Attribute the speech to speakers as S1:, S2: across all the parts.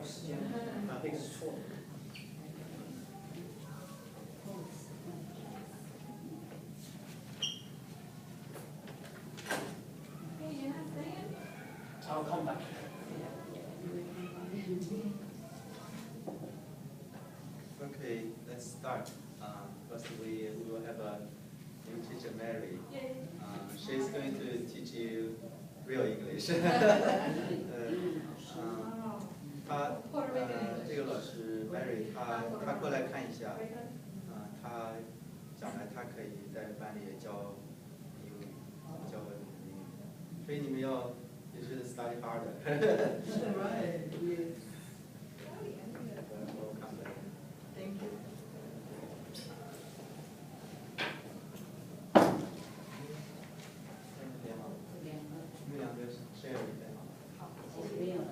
S1: 时间啊，那个是错的。I'll come back.
S2: Okay, let's start. First, we will have a new teacher, Mary. She's going to teach you real English. 这个老师 Mary， 她过来看一下，她将来她可以在班里也教英语，教英语，所以你们要也是 study harder.
S3: Right.
S2: We'll come back.
S3: Thank you.
S2: 你们两个 share 一下。
S3: 好，没有了。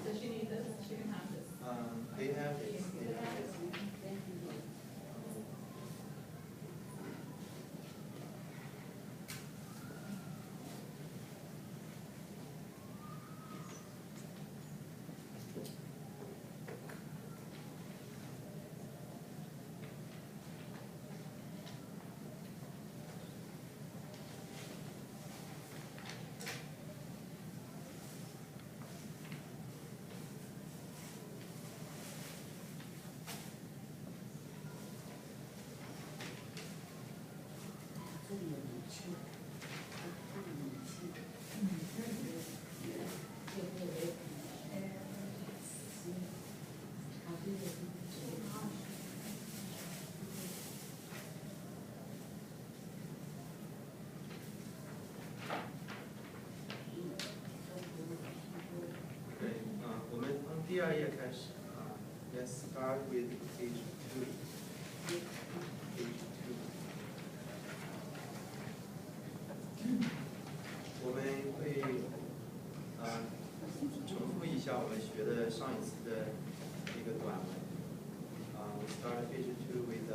S3: Does she need this? She can have this.
S2: They have it.第二页开始Let's start with page 2. Page 2. 我们会重复一下我们学的上一次的一个短文。We start page 2 with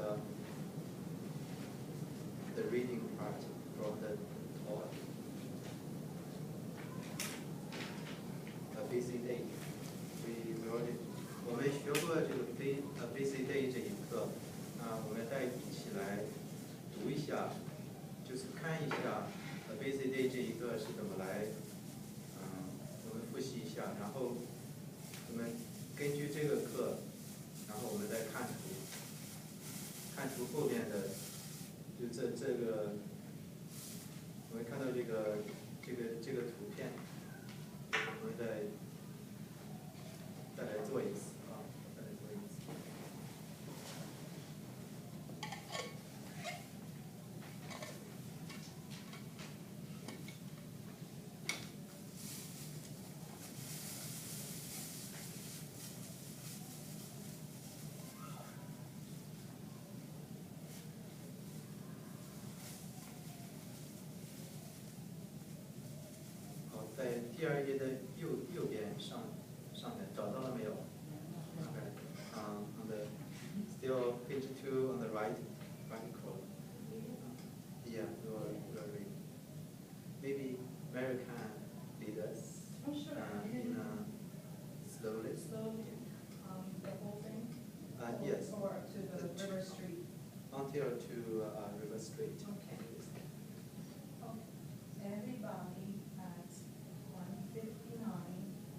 S2: the reading part from the talk. A busy day. 我们学过这个 busy day 这一课，我们再一起来读一下，就是看一下 busy day 这一个是怎么来，我们复习一下，然后我们根据这个课，然后我们再看图后面的，就这个，我们看到这个图片，我们再来做一次。在第二页的右边上面找到了没有 on the still page 2 on the right column. Yeah, you're reading. Maybe Mary can lead us.
S3: Oh, sure.
S2: Slowly.
S3: Slowly. The whole thing?
S2: Yes.
S3: Or to the River Street?
S2: Until to River Street.
S3: Okay. Everybody at 159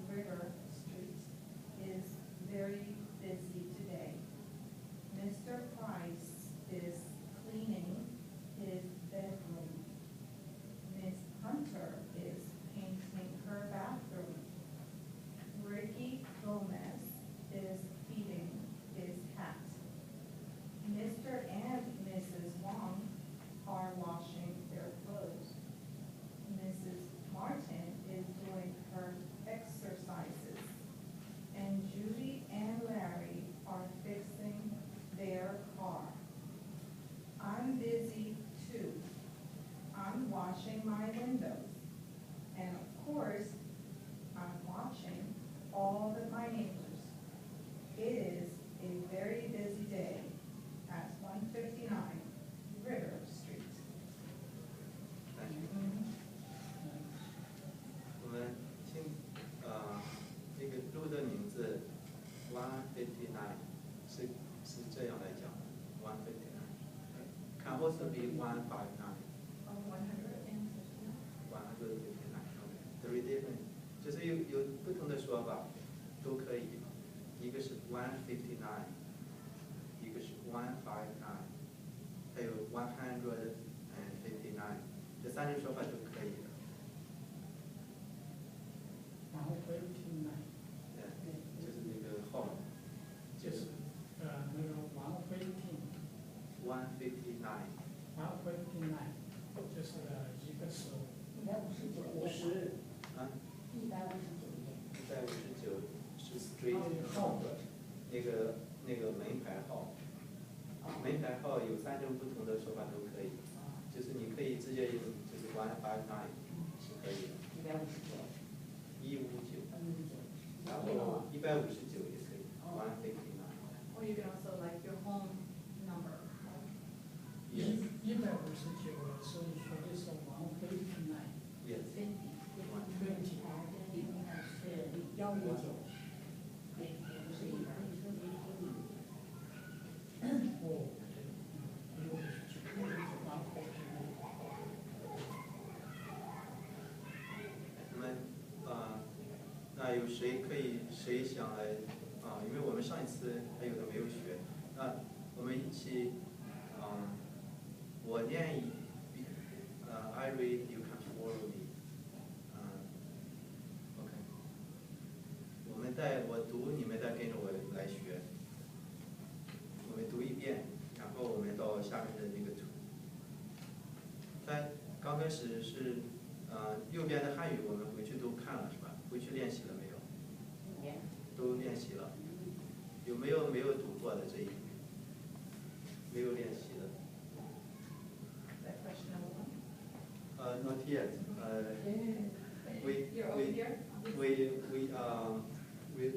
S3: River Street is very busy today. Mr. Price is cleaning his bedroom. Miss Hunter is painting her bathroom. Ricky Gomez is feeding his cat. Mr. and Mrs. Wong are washing their clothes. Mrs.
S2: 159是这样来讲的159。Can also be 159。159。Three different， 就是有不同的说法，都可以。一个是159，一个是159，还有159，这三种说法都可以的。
S4: 159。
S2: 对，就是那个号，
S4: 就是那个159。就是一个手。
S5: 159
S2: 啊？159是 street 号的，那个门牌号。门牌号有3种不同的说法都可以，就是你可以直接用，就是159是可以的。159。然后159也可以，159。
S3: Or you can also like your home number.
S2: 159
S4: 是说的是159。
S2: Yes. 我们那有谁想来因为我们上一次还有的没有学，那我们一起我念I read, you can follow me. OK. 我读，你们再跟着我来学。我们读一遍，然后我们到下面的那个图。刚开始是右边的汉语，我们回去都看了是吧？回去练习了没有？都练习了。有没有读过的这一句？没有练习的。
S3: That question number 1.
S2: Not yet.
S3: You're over here?
S2: We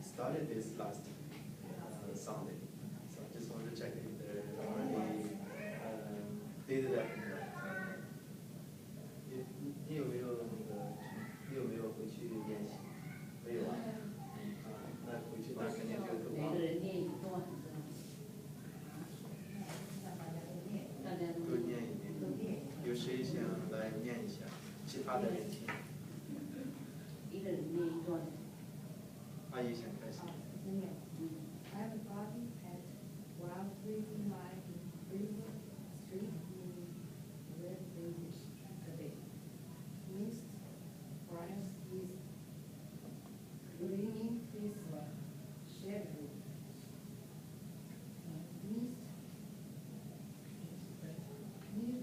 S2: started this last Sunday. So I just want to check if they already did that. 你有没有回去练习？没有啊。那回去那肯定就都忘了。都念一遍。有谁想来念一下？其他的人听。阿姨先开始。
S5: Everybody at 159 River Street in Lakelands today. Mr. Price is cleaning his schedule.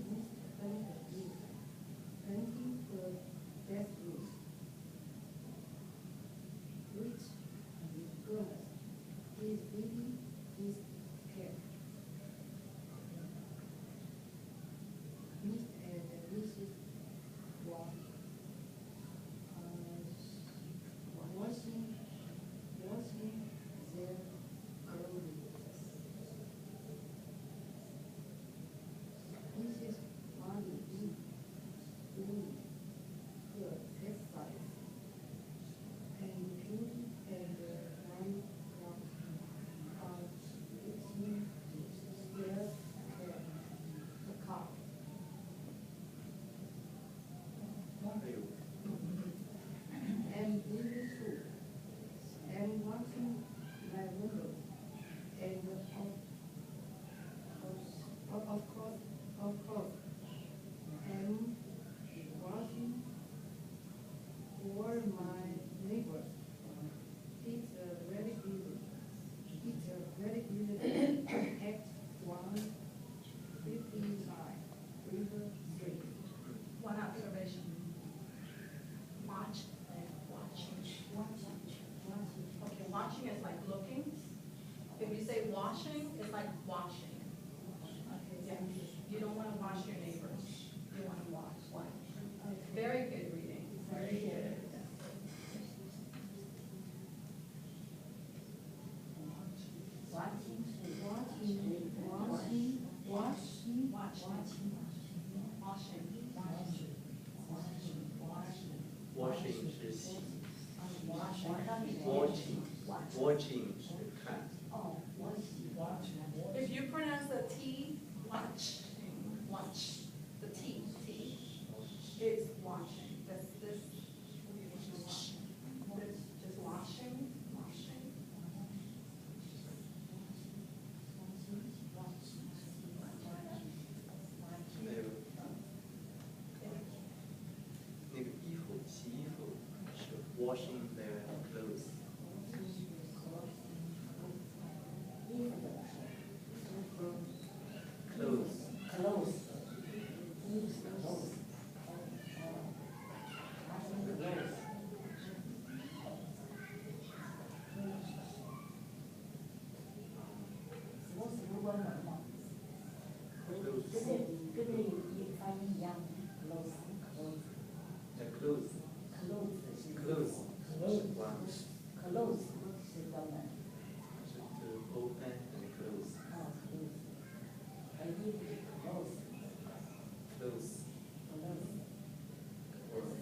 S5: Mr. Bennett is painting the bathrooms. Rich Gomez is reading his care. Miss and Mrs. washing their clothes. Mrs. Marley is doing her exercise. And Judy and Ryan are fixing the car.
S2: 还有。
S5: And really soon, and watching my window, and of course, and watching for my neighbors. It's a very good act 159 River Street.
S3: One observation. Watch and watching. Okay, watching is like looking. If you say washing, it's like washing. Yeah. You don't want to wash your neighbors. You want to watch. Very good reading. Very good.
S2: Washing 是洗。Watching。watching 是看。
S5: 哦，我喜欢。
S3: If you pronounce the T, watch, watch, the T, it's watching. That's this. Just watching, watching.
S2: 还有那个衣服，洗衣服是 washing their clothes。 clothes。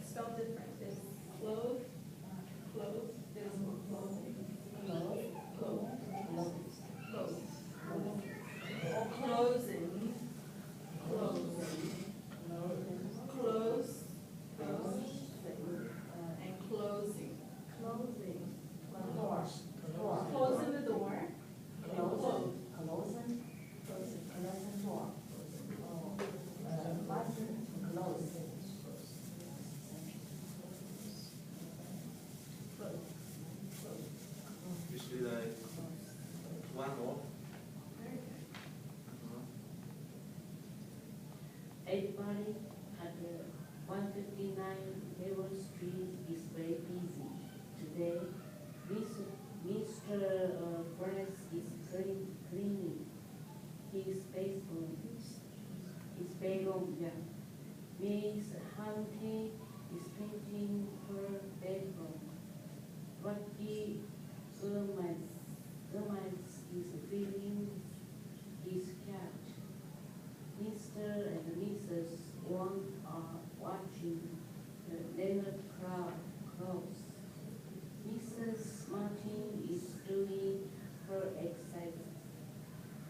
S3: Spelled different. It's clothes, clothes, there's clothing. Clothes. Or closing. Close. And closing. Closing the door.
S2: You should one more.
S5: Everybody at 159 Hayward Street is very busy. Today, Mr. Burns is cleaning his bedroom. Miss Hunting is painting her bedroom. Rocky Gomez is feeding his cat. Mr. and Mrs. Wong are watching the Leonard Cross. Mrs. Martin is doing her exercise.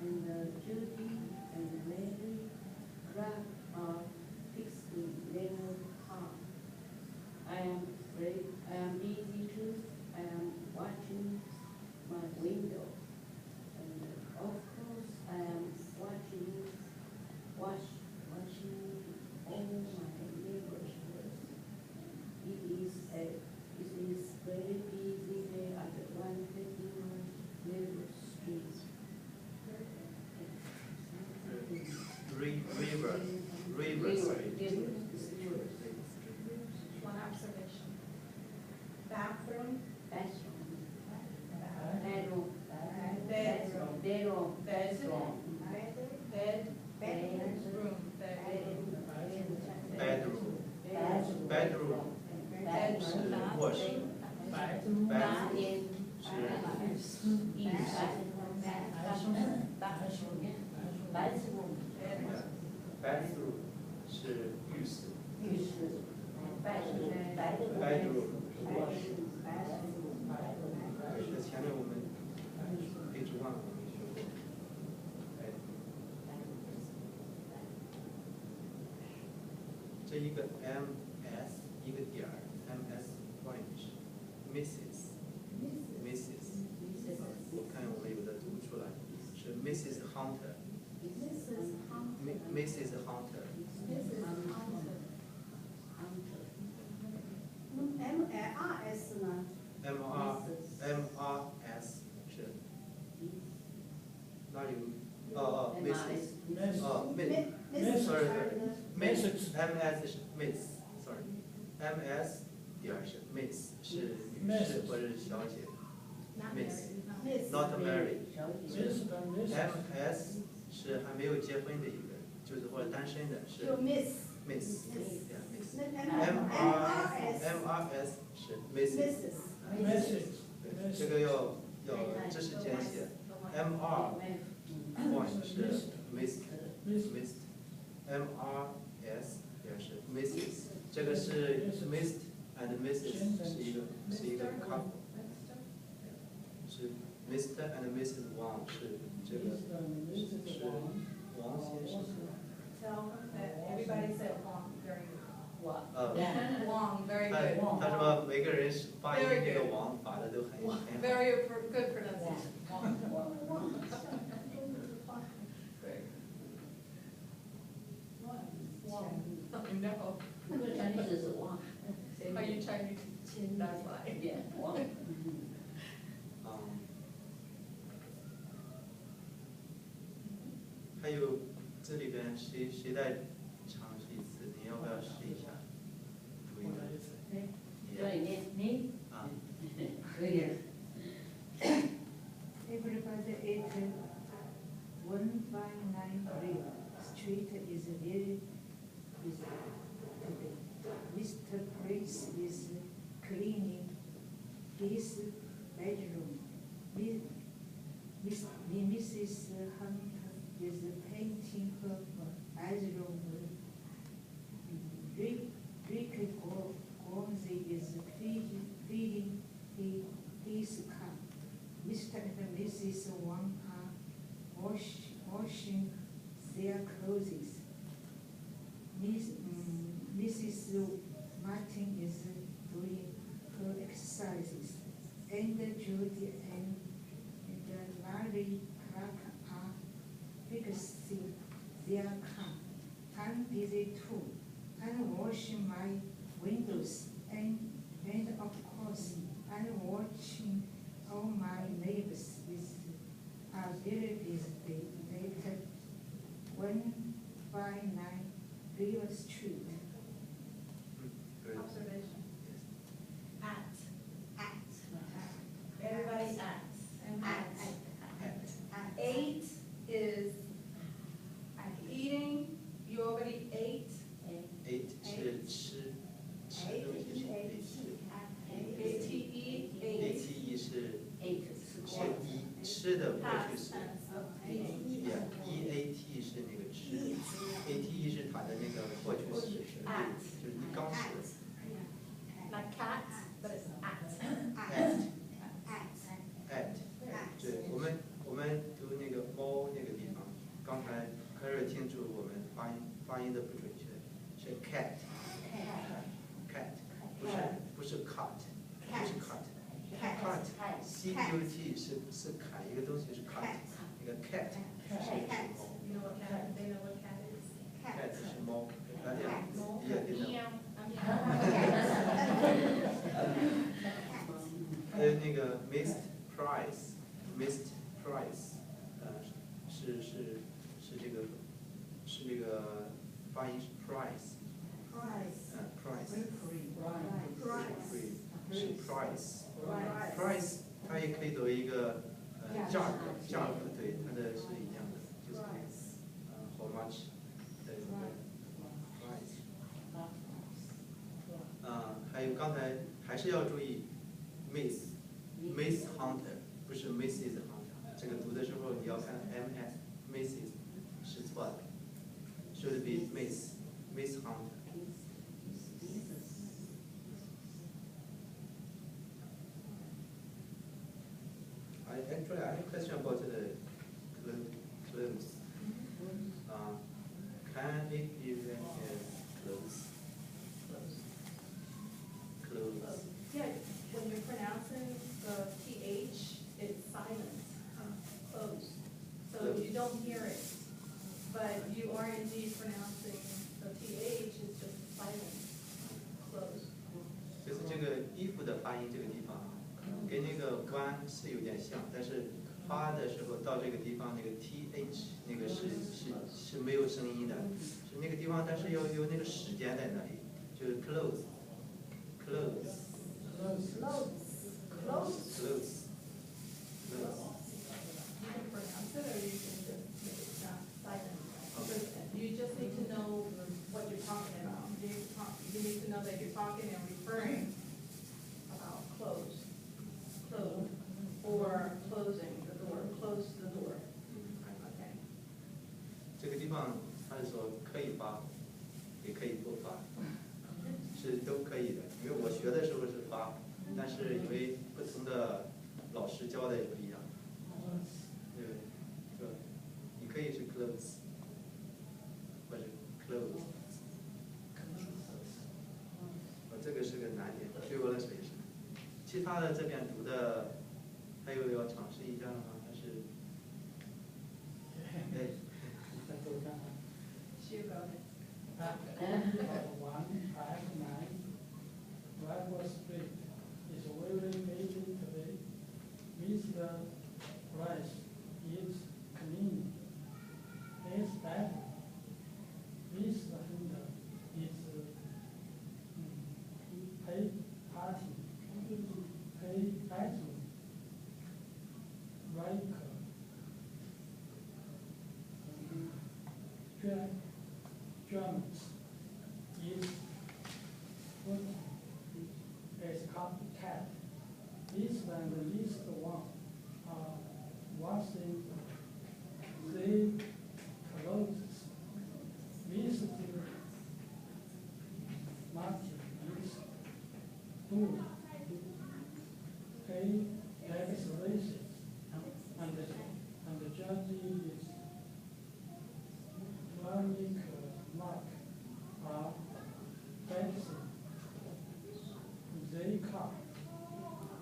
S5: And Judy and Mary Clark are fixing Leonard's car. I am busy too. I am watching my window. And of course I am watching all my neighbors' work. It is very busy there at 151 Hayward Street.
S2: River Street.
S3: One observation. Bathroom.
S2: Bedroom 是 wash。 Bathroom 是浴室。Bedroom。这前面我们Peijun我们学过。这一个 MS 一个点儿 MS point。Mrs。我看我们有的读出来是 Mrs. Hunter。 Mrs. Hunter。
S5: MRS 呢
S2: MRS 是那有Mrs. Sorry MS 是 Miss。Sorry MS 点儿是 Miss 是女士或者是小姐。Miss。Not married。 MS 是还没有结婚的一个，就是或者单身的是 Miss。 MRS 是 Mrs。 这个要知识简写。MR point 是 Miss。 MRS 也是 Mrs。 这个是 Miss and Mrs 是一个 couple。是 Mr. and Mrs. Wang 是这个是王先生。
S3: Tell them that everybody said Wong, very good.
S2: 呃，
S3: Wong, very
S2: 他
S3: good.
S2: 说每个人发音这个王发的都很好。
S3: Very good pronunciation. Wong. Very good. Wong. No.
S5: Chinese is one.
S3: Are you Chinese? That's why.
S5: Yeah, one.
S2: 还有这里边谁再尝试一次？你要不要试一下？读一个。
S5: 对，你
S2: 啊。
S5: 可以。
S6: Everybody at 1593 Street is very busy today. Mr. Chris is cleaning his bedroom. Mrs. Hunter is painting her bedroom. Rick Gormsey is feeding his cat. Mr. and Mrs. Wang are washing their clothes. Mrs. Martin is doing her exercises. And Judy and Larry Clark are fixing their car. I'm busy too. I'm washing my windows and of course I'm watching all my neighbors are very busy. Later, 159 River Street.
S3: Observation. At. Everybody acts. At. 8 is eating. You already ate.
S2: 8是吃，吃东西是
S3: ATE.
S2: ATE 是 一，吃的过去式。EAT 是那个吃，ATE 是它的那个过去式，就是你刚吃。
S3: Like cat, but it's at.
S2: At，对，我们读那个猫那个地方，刚才凯瑞听出我们发音的不准确，是 cat， 不是 cut， 不是 cut CUT 是砍一个东西是 cut， 那个 cat 是猫。
S3: You know what cat? They know what cat is.
S2: cat 是猫，还有那个 missed price， 是这个发音是 price， 是 price， 它也可以作为一个价格，对，它的是一样的，就是how much 的那个 price。还有刚才还是要注意 Miss Hunter， 不是 Mrs. Hunter， 这个读的时候你要看 Mrs. 是错的 ，should be Miss Hunter。Actually, I have a question about the clothes. Can it be read as clothes? Clothes.
S3: Yeah, when you're pronouncing the TH, it's silent. Close. So you don't hear it. But you are indeed pronouncing the TH, it's just silent. Close.
S2: 就是这个衣服的发音这个地方，跟那个弯是有点像，但是发的时候到这个地方那个 TH 那个是没有声音的，是那个地方，但是有那个时间在那里，就是 close。
S3: You can pronounce it or you can just make it sound silent. You just need to know what you're talking about. You need to know that you're talking and referring about close, or closing the door, close the door. Okay.
S2: 这个地方他是说可以发，也可以不发，是都可以的。因为我学的时候是发，但是因为不同的老师教的也不一样，其他的这边读的，还有要尝试一下的吗？还是？哎，
S4: 再多看看。
S3: Sure, go ahead.
S4: One five nine Rockville Street is very busy today. Mr. Price is clean. His bathroom. Mr. Hunter is pay party. Pay bathroom. Riker. Germans is working as copycat. This and the least one are washing the clothes. Mr. Martin is doing pay tax races and the judge is running mark are taxing the car.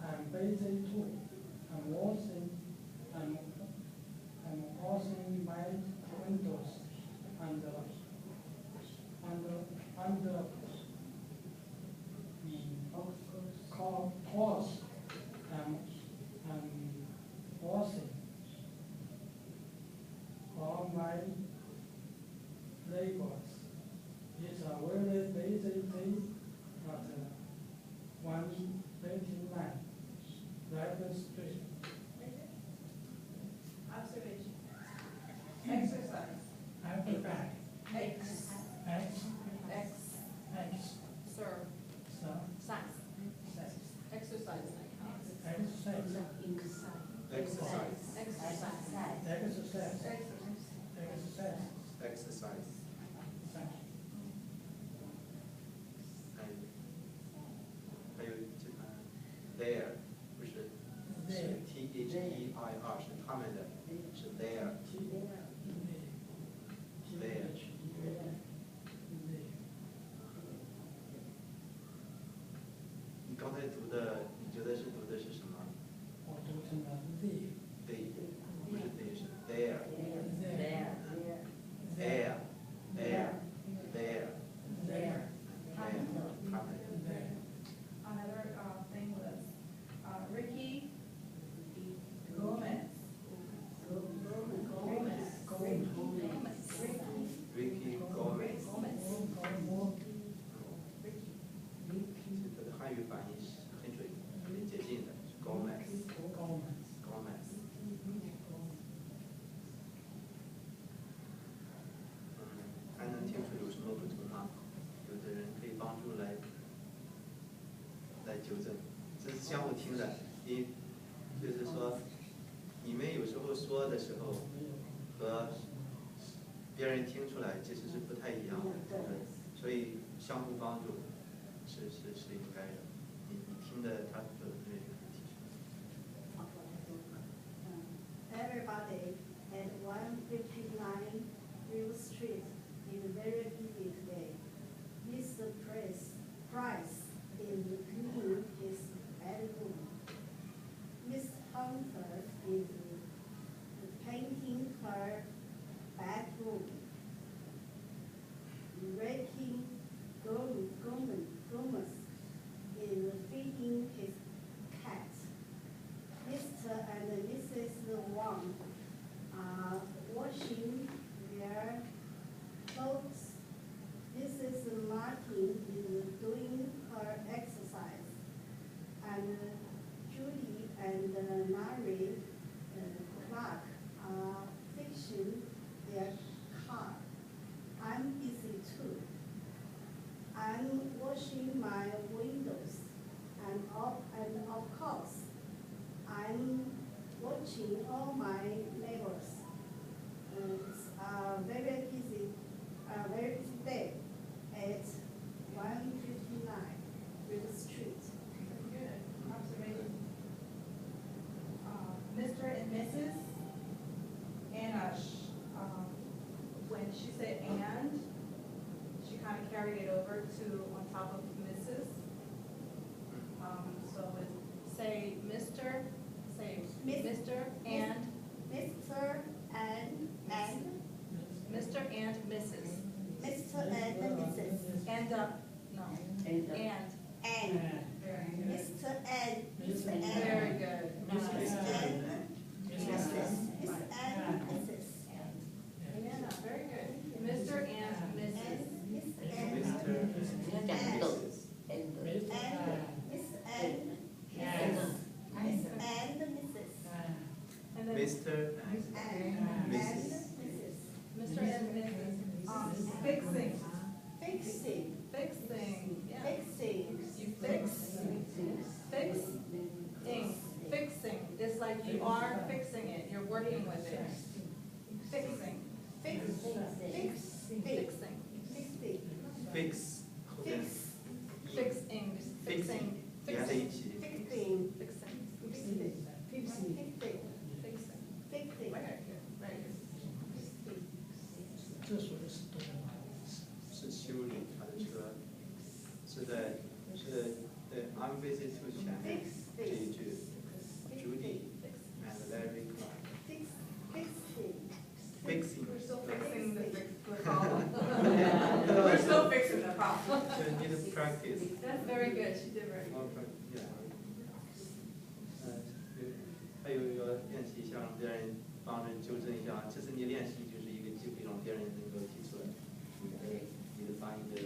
S4: I'm busy too. I'm washing my windows and course I'm washing all my neighbors. It's a very busy day at 129 Rockville Street.
S3: Observation. Exercise.
S4: Alphabet.
S3: X.
S4: X.
S3: X.
S4: X.
S3: Sir.
S4: So,
S3: Science.
S4: sex.
S3: Exercise.
S4: Exercise.
S2: exercise.
S3: Exercise.
S4: Exercise.
S3: Exercise.
S4: Exercise.
S2: exercise.
S4: Sex.
S2: 还有这个 there 不是
S4: There.
S2: THEIR 是他们的，是 there。 你刚才读的，你觉得是读的是什么？
S4: 我读成了 the.
S2: they 不是 they 是 there。
S4: There.
S2: there there there
S4: There.
S2: 他们
S4: There.
S3: Another thing was Ricky Gomez.
S2: Ricky Gomez。 它的汉语翻译是很准，很接近的，是 Gomez。 还能听出有什么不同吗？有的人可以帮助来纠正，这是相互听的。就是说，你们有时候说的时候和别人听出来其实是不太一样的，所以相互帮助是应该的。你听的他有的那个提出。
S5: Everybody at 159 River Street is very busy today. Mr. Price is cleaning his bedroom. Miss Hunter is painting her bathroom. Ricky Gomez is feeding his cat. Mr. and Mrs. Wang are washing their clothes. Mrs. Martin is doing her exercise. And Judy and Mary Clark are fixing their car. I'm busy too. I'm washing my windows and of course I'm watching all my neighbors. It's a very busy day at 159 River Street.
S3: Good. Observation. Mr. and Mrs. Anna, when she said and, she kind of carried it over to on top of Mrs. So it's Mr. and
S5: Mr. and
S3: Mr. and Mrs.
S5: Mr. and Mrs.
S3: And no. And.
S5: and Mr. and
S3: Very good.
S5: Miss
S3: Nice.
S5: and
S4: Mrs.
S5: Mrs. Miss and Mrs.
S3: Yeah, very good. Mr. and Mrs.
S5: Miss and
S2: Mr.
S5: and Miss and Mrs. Miss and Mrs.
S3: And then
S2: Mr. and Mrs.
S3: Mr. and Mrs. Fixing.
S5: Fixing.
S3: Fixing. Yeah.
S5: Fixing.
S3: You fix. Fixing. It's like you are fixing it. You're working with it. Fixing.
S5: Fixing.
S3: Fixing.
S2: fix 后面
S3: Fixing. Fixing.
S2: 连在一起。
S5: Fixing.
S3: Fixing.
S5: Fixing. Fixing.
S3: Fixing.
S5: Fixing.
S3: Very good. Very good.
S4: 这说的是动物。
S2: 是修理他的车，是在对 I'm busy to 前面这一句 Judy and Larry Clark fixing
S3: We're still fixing the
S2: We're
S3: problem. We're still fixing the problem.
S2: so you need to practice
S3: That's very good. She did very
S2: more
S3: good.
S2: practice yeah 还有要练习一下，让别人帮着纠正一下，这次你练习就是一个机会，让别人能够提出来你的发音的。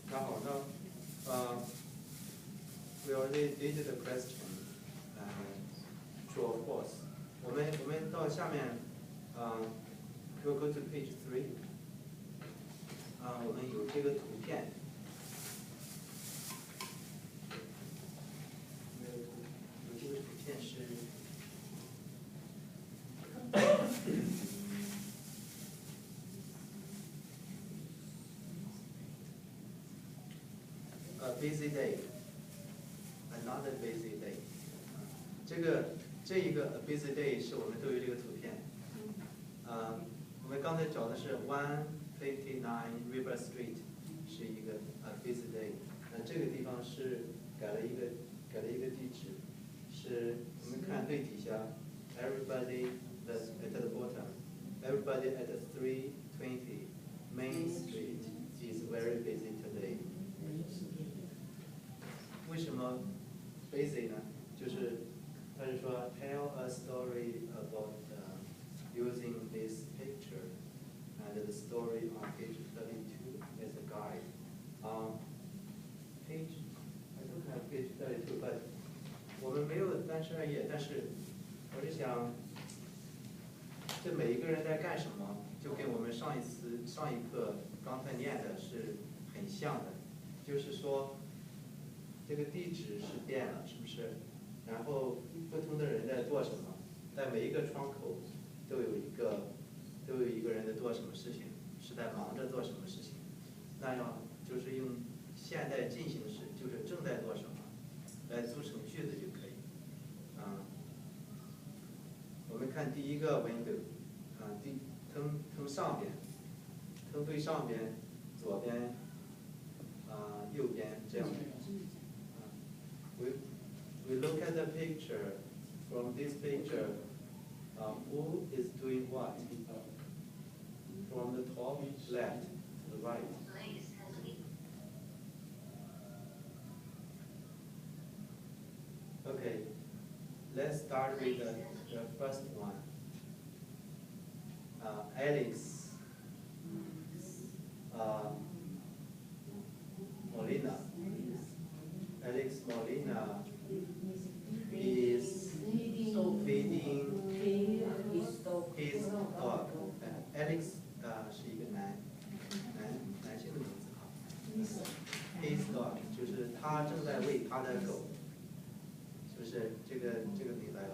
S2: 那好，we already did the question, true or false. 我们到下面we'll go to page 3. 我们有这个图片。有这个图片是。A busy day, another busy day. 这一个 a busy day 是我们都有这个图片。我们刚才找的是159 River Street 是一个 a busy day。那这个地方是改了一个地址，是我们看最底下 everybody at the bottom, everybody at 320 Main Street is very busy today. 为什么 busy 呢？就是他是说 tell a story about using this picture, and the story on page 32 is a guide. Page I don't have page 32, but 我们没有单词2页，但是我是想，这每一个人在干什么，就跟我们上一课刚才念的是很像的，就是说。这个地址是变了，是不是？然后不同的人在做什么？在每一个窗口都有一个人在做什么事情，是在忙着做什么事情。那样就是用现在进行时，就是正在做什么，来组成句子就可以。我们看第一个 window， 腾上边，腾对上边，左边，右边这样。We look at the picture. From this picture, who is doing what? From the top left to the right. Okay, let's start with the first one. Alex Molina. Alex Molina is feeding his dog. Alex 是一个男性的名字哈。His dog 就是他正在喂他的狗，是不是？这个明白了。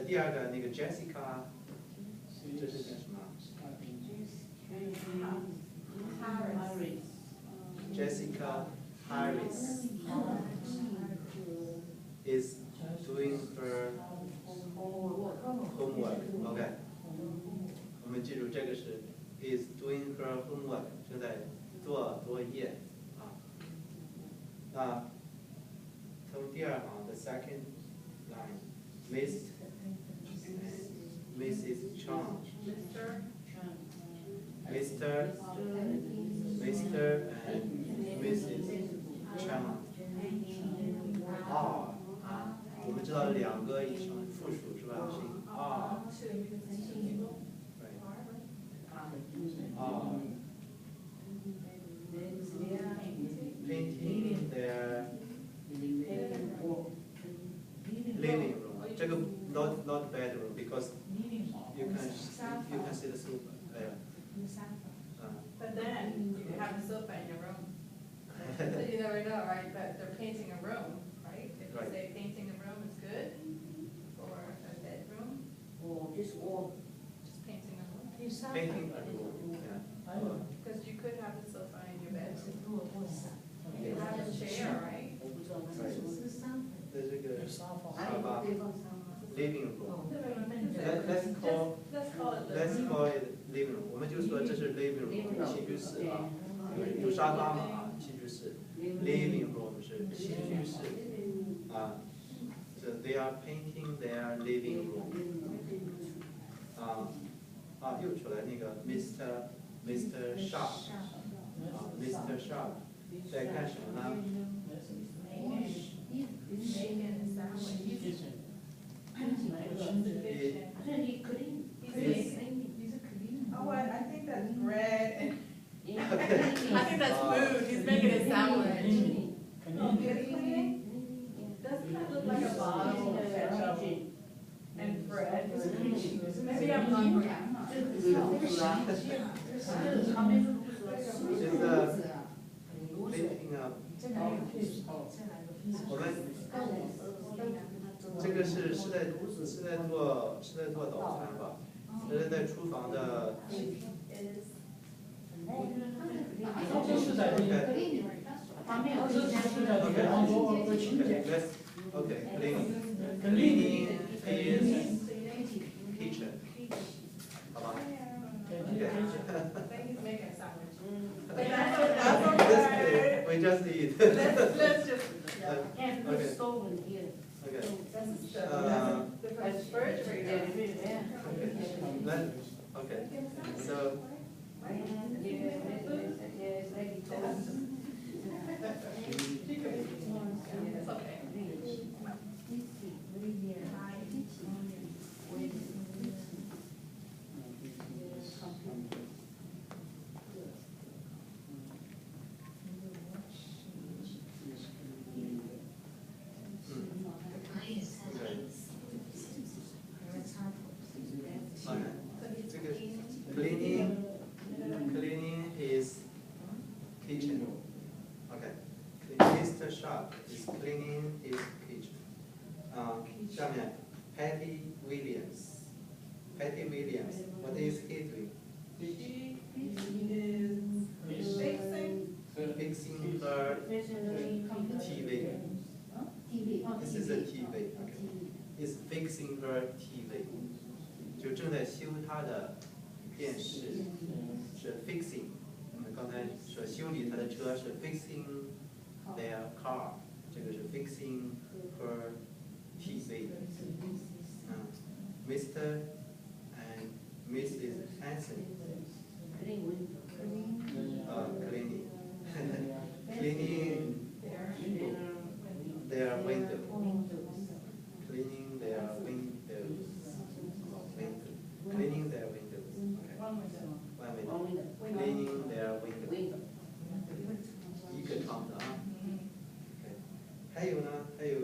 S2: 第二个那个 Jessica， 这是叫什么 ？Jessica Harris is doing her homework. OK， 我们记住这个是 is doing her homework， 正在做作业啊。那从第二行 the second line，Miss and Mrs. Chang， Mr. and Mrs. Chang are 啊，我们知道两个以上复数是吧？是 are。Painting their living room. 这个 not bedroom because you can see the sofa there.
S3: But then you have a sofa in your room. So you never know, right? But they're painting a room, right? If you
S2: Right.
S3: say painting a room is good for a bedroom,
S5: Or just wall.
S3: just painting a room.
S2: Painting a room. Yeah.
S3: Because you could have a sofa in your
S5: 是
S3: bedroom.
S5: 做多少？
S3: You have a chair, right?
S5: 我不知道那是沙发。
S2: 在这个
S4: 沙发。
S5: 还有个地方沙发。
S2: living room.
S5: 哦，
S2: Let's call it living room. 我们就说这是 living room 起居室啊，有沙发嘛啊，起居室。Living room 是起居室啊。So they are painting their living room. 又出来那个 Mr. Sharp 啊 ，Mr. Sharp 在干什么呢？
S3: Making a sandwich.
S5: 这里可以。
S3: Oh, I think that's bread and I
S5: I
S3: think that's food. He's making a sandwich.
S4: Cleaning.
S3: Cleaning? Doesn't that look like a bottle of ketchup and bread? Maybe I'm hungry.
S5: 这个是旁边
S2: 现在 painting up 我们这个是在做早餐吧？这是在厨房的。
S4: 这是在这个，
S5: 旁边有
S4: 这是在这个杭州的清洁。
S2: Okay, cleaning is kitchen. 好吧
S3: I think he's making a sandwich. But
S2: Okay.
S3: that's okay.
S2: We just eat.
S3: Let's just.
S5: And put stove in here.
S2: Okay.
S3: That's the refrigerator.
S2: Okay. So.
S3: It's okay.
S2: Cleaning his kitchen. Okay. Mr. Sharp is cleaning his kitchen. 下面 Patty Williams. Patty Williams. What is he doing?
S3: She is
S2: Fixing her TV. This is a TV. Okay. Is fixing her TV. 就正在修她的电视，是 fixing。我们刚才说修理她的车是 fixing their car， 这个是 fixing her TV。Mr. and Mrs. Hanson。cleaning their window. Cleaning their windows. Cleaning their windows. Okay. One window. Cleaning their windows. 一个唱的啊。Okay. 还有呢，还有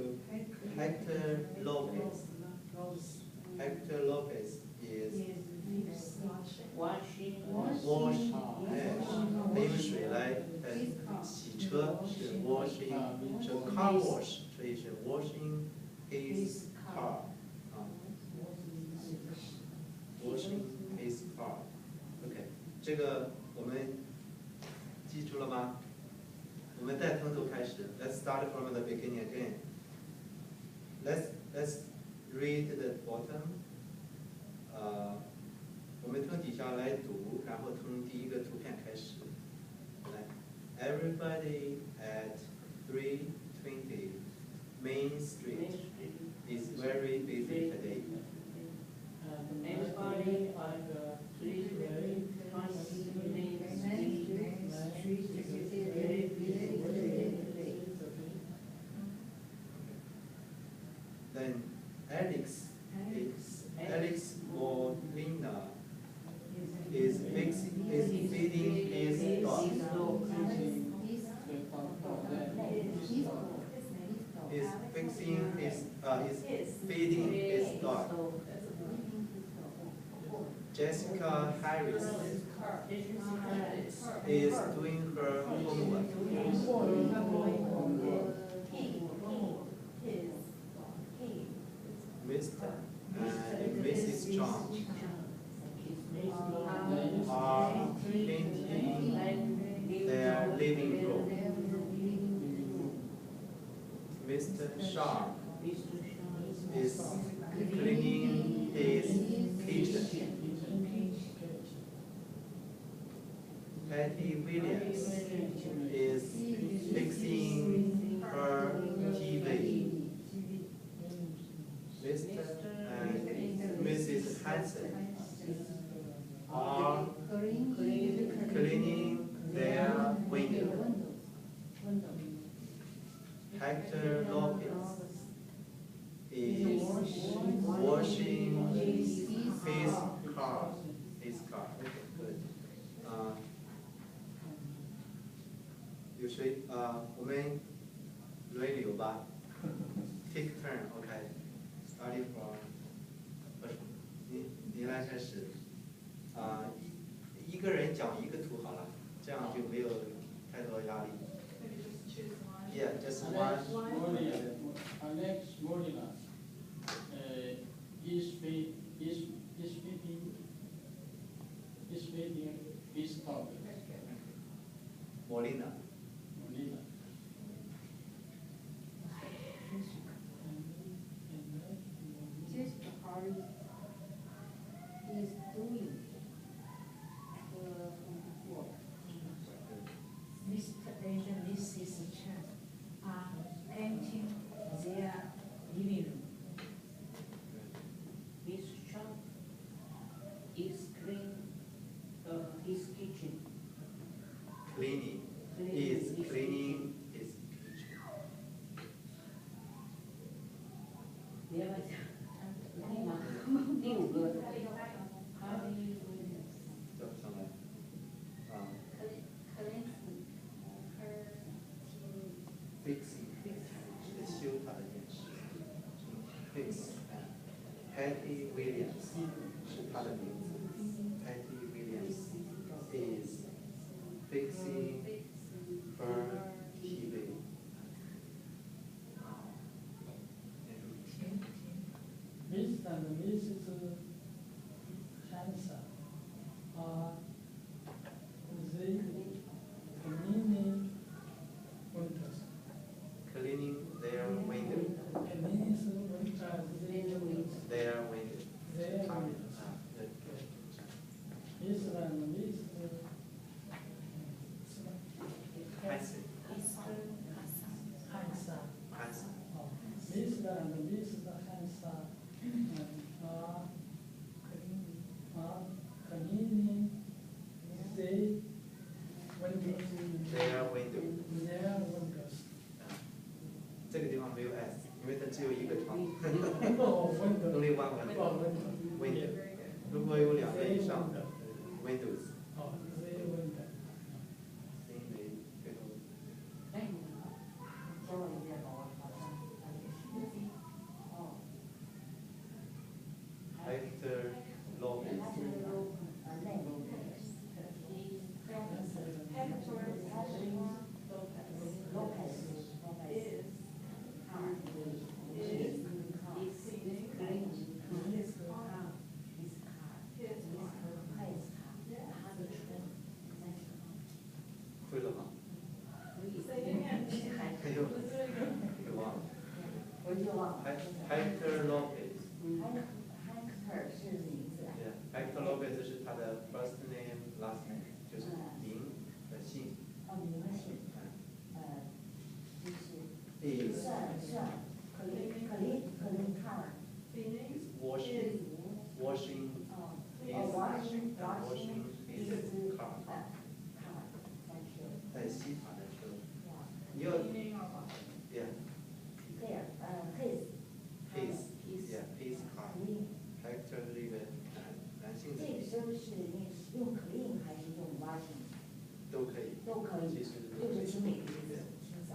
S2: Hector Lopez. Hector Lopez is washing. 他用水来洗车是 washing， 是 car wash， 所以是 washing his car。washing his car。OK， 这个我们记住了吗？我们再从头开始。Let's start from the beginning again. Let's read the bottom. 我我们从底下来读，然后从第一个图片开始。来 ，Everybody at 320 Main Street is very busy today.
S4: Everybody at the 320
S2: Then Alex Molina is feeding his dog. Is feeding his dog. Jessica Harris is doing her homework. Mr. and Mrs. John are painting their living room. Mr. Sharp is cleaning his kitchen. Patty Williams is fixing her TV. Mr. and Mrs. Hanson are cleaning their window. Hector Lopez is washing his car. Okay, good. 有谁我们轮流吧 ，take turn, OK. Starting from 你来开始。一个人讲一个图好了，这样就没有太多压力。
S3: Maybe just choose one.
S2: Yeah, just one.
S4: Alex Molina is feeding his dog.
S2: Molina.
S5: Jessica Harris is doing her homework.
S6: Mr. and Mrs. Chan are painting their living room. Miss Chan is cleaning his kitchen.
S2: He is cleaning his kitchen.
S5: 你要讲，可以吗？第五个，
S2: 叫上来。Fixing 是修他的电视。Fix. Patty Williams 是他的名字。Patty Williams is fixing her TV.
S4: Mr. and Mrs. Hanson are cleaning windows.
S2: Cleaning their window. Their window.
S4: Mr. and Mrs.
S2: Hanson.
S4: Hanson.
S2: Hanson.
S4: Mr. and Mrs. Hanson are cleaning
S2: Their window.
S4: their windows.
S2: 这个地方没有 s， 因为它只有一个窗。
S4: Windows.
S2: Only one window. Window. 如果有两个以上的 windows。Oh,
S4: the window.
S2: 因为这个
S5: 哎，教我一遍吧，我好像哦。
S2: Hector Lopez. Hector Lopez. Hector Lopez 是他 is
S5: clean car
S3: Cleaning
S2: is washing washing
S5: washing
S2: is car 在洗卡的车，你要
S3: cleaning or washing.
S2: yeah his car， 还这是一个男性的
S5: 这个时候是用 clean 还是用 washing
S2: 都可以，
S5: 都可以，
S2: 其实
S5: 就是清理的意思，清扫。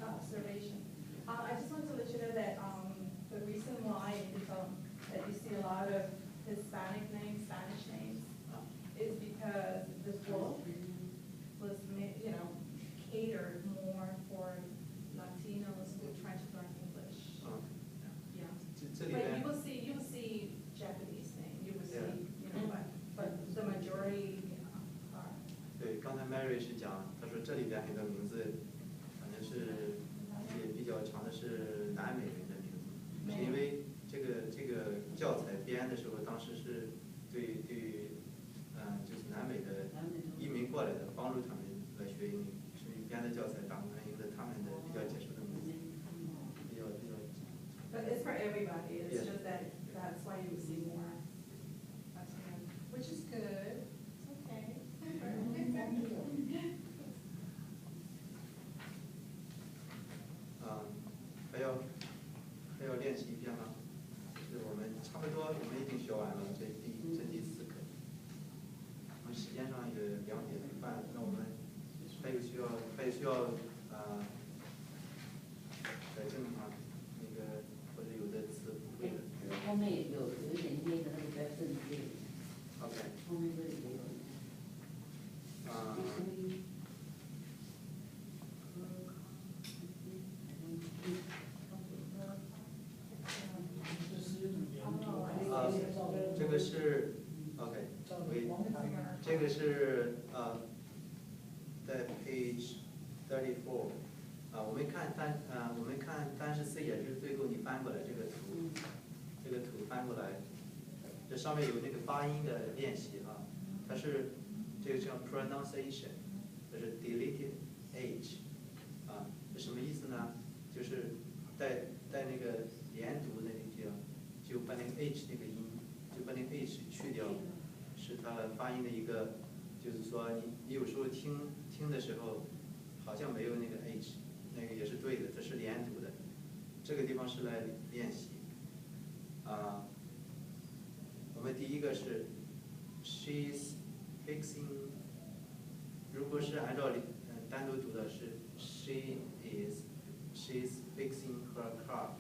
S3: Observation. I just want to let you know that the reason why that you see a lot of Hispanic names, Spanish names, is because this book was catered more for Latinos who are trying to learn English. Yeah.
S2: 这里
S3: But
S2: 面
S3: you will see Japanese name, you will see,
S2: Yeah.
S3: but the majority are.
S2: 对，刚才 Mary 是讲，她说这里边那个名字，反正是也比较长的是南美人的名字，是因为这个教材编的时候，当时是对就是南美的移民过来的，帮助他们来学英语，所以编的教材大部分用的他们的比较接受的名字，比较。
S3: But it's for everybody, it's
S2: Yeah.
S3: just that's why you see more Latino, which is good, okay.
S2: 还要练习一遍吗？就是我们差不多，我们已经学完了这第4课。我们时间上也2点半，那我们还有需要改正吗？那个或者有的词不会的。
S5: 后面有一点点的那个正确。
S2: OK。
S5: 后面这里也有。这个是 OK， 这个是在 page 34我们看单是4页，就是最后你翻过来这个图翻过来，这上面有那个发音的练习它是这个叫 pronunciation， 这是 deleted h 这什么意思呢？就是在那个连读那里就把那个 h 那个音。就把那个 h 去掉，是它发音的一个，就是说你有时候听的时候，好像没有那个 h， 那个也是对的，这是连读的。这个地方是来练习。我们第一个是 she's fixing， 如果是按照单独读的是 she's fixing her car，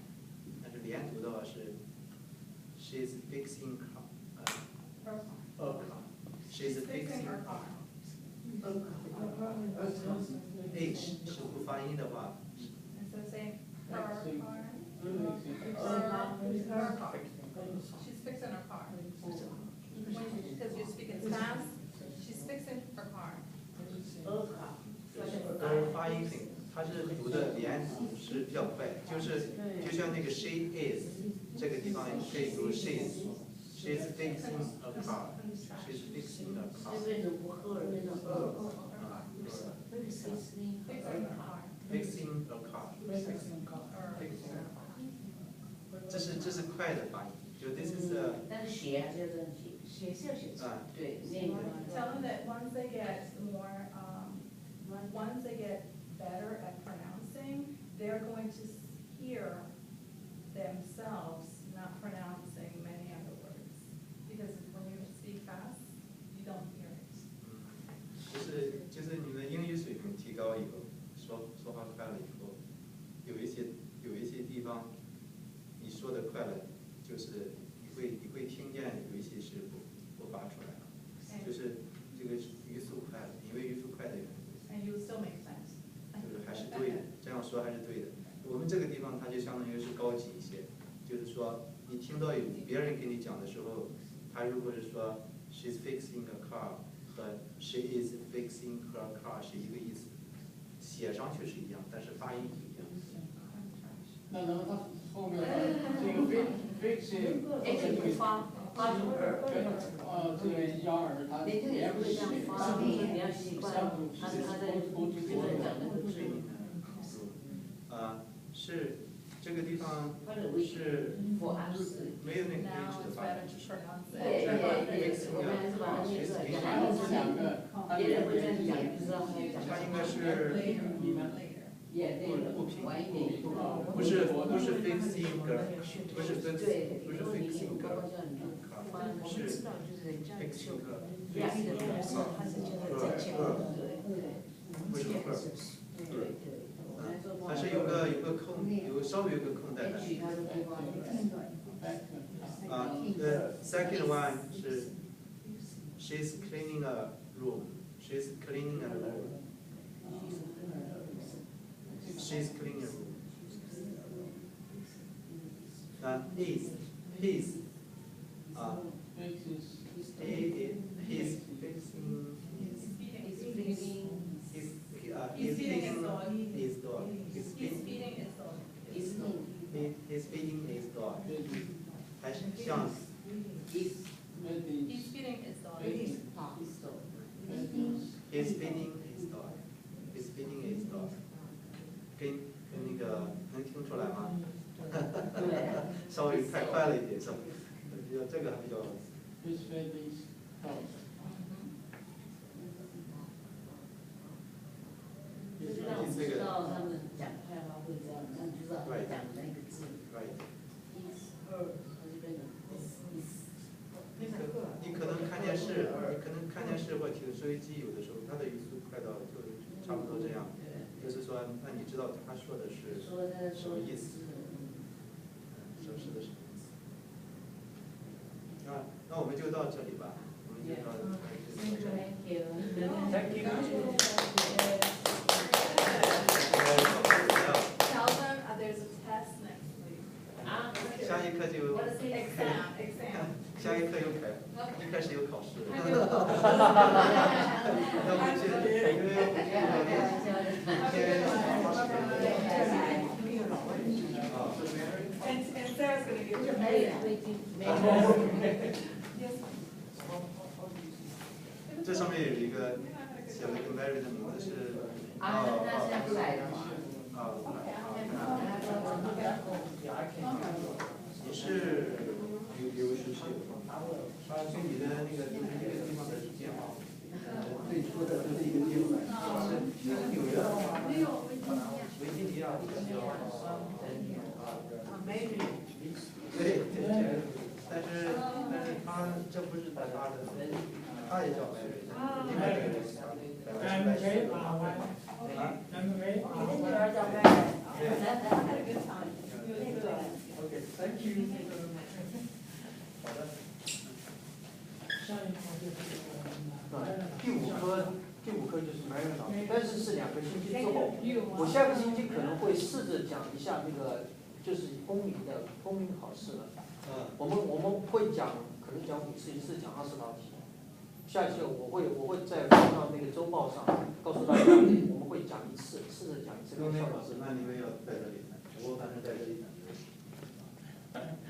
S5: 但是连读的话是。She's fixing a car. She's fixing her car. H 是不发音的话。
S3: Instead of saying her car. She's fixing her car. Because you speak it fast, she's fixing her car.
S2: 发音性，它是读的连读是比较快，就像那个 she is。这个地方可以读 she's fixing a car， she's fixing a car。
S5: 为什么不喝了变成
S2: fixing a car。这是快的发音，就 this is a。
S5: 但是写还是要这样写，写是要写对，那个。
S3: Tell them that once they get once they get better at pronouncing, they're going to hear themselves not pronouncing many other words, because when you speak fast, you don't hear it.
S2: 就是你的英语水平提高以后，说话快了以后，有一些地方你说的快了，就是你会听见有一些是不发出来了，就是这个语速快了，因为语速快的原因。
S3: And you still make sense.
S2: 就是还是对的，这样说还是对的。我们这个地方它就相当于是高级一些，就是说你听到有别人给你讲的时候，他如果是说 she's fixing a car 和 she is fixing her car 是一个意思，写上去是一样，但是发音不一样。
S4: 那然后它后面这个 fixing
S5: 这个发出耳，
S4: 这个压耳它也不是
S5: 这样发音，你要习惯，他在讲那个字。是这个地方
S6: 或者为
S5: 是
S6: for us。
S5: 没有那个
S3: Now
S5: H 的
S3: it's
S5: 发
S3: better
S5: 音。
S3: to pronounce
S6: 对
S3: it.
S6: 对对，我们还是把那个讲别人会这样讲，不知道他讲
S5: 它应该是
S6: 也
S5: 不平
S6: 晚一点。
S5: 不是 fixing 格，不是 fixing 格，是 fixing 格。
S6: 压力的方式，它是就是在前面，
S5: 为什么格？
S6: 对，
S5: 它是有个空，稍微有个空在那里。The second one 是 she's cleaning a room. She's cleaning a room. She's cleaning a room. His he's fixing he's feeding his dog. He's feeding his dog. 还是像
S3: He's feeding his dog.
S5: He's feeding his dog. He's feeding his dog. 跟那个能听出来吗？稍微太快了一点，是吧？这个比较。
S6: 就是让我们知道他们讲快的话会这样，那你就知道他们讲那个字。
S5: 你可能看电视，或听收音机，有的时候它的语速快到就差不多这样。就是说，那你知道他说的是什么意思？说是的什么意思？那我们就到这里吧。我们就到这里。
S3: Tell them there's a test next week.
S5: 下一课就
S3: Exam.
S5: 下一课有一开始有考试。要不去，因为
S3: And Sarah's going to give you a
S6: Mary
S5: 这上面有一个写了一个 Mary 的名字是。
S6: 那是要改的嘛？
S5: 你是就你的那个就是这个地方的电话，最初的就是一个电话，是纽约的话，维吉尼亚对，但是他这不是他的，他也叫白人，另外这个人白人
S4: Thank you.
S5: 好的。
S1: 第五课就是埋怨老师，但是是2个星期之后，我下个星期可能会试着讲一下那个就是公民考试了。我们会讲，可能讲5次，一次讲20道题。下一次我会再放到那个周报上，告诉大家我们会讲1次，试着讲1次。
S5: 公民考试，那你们要在这里，我反正在这里。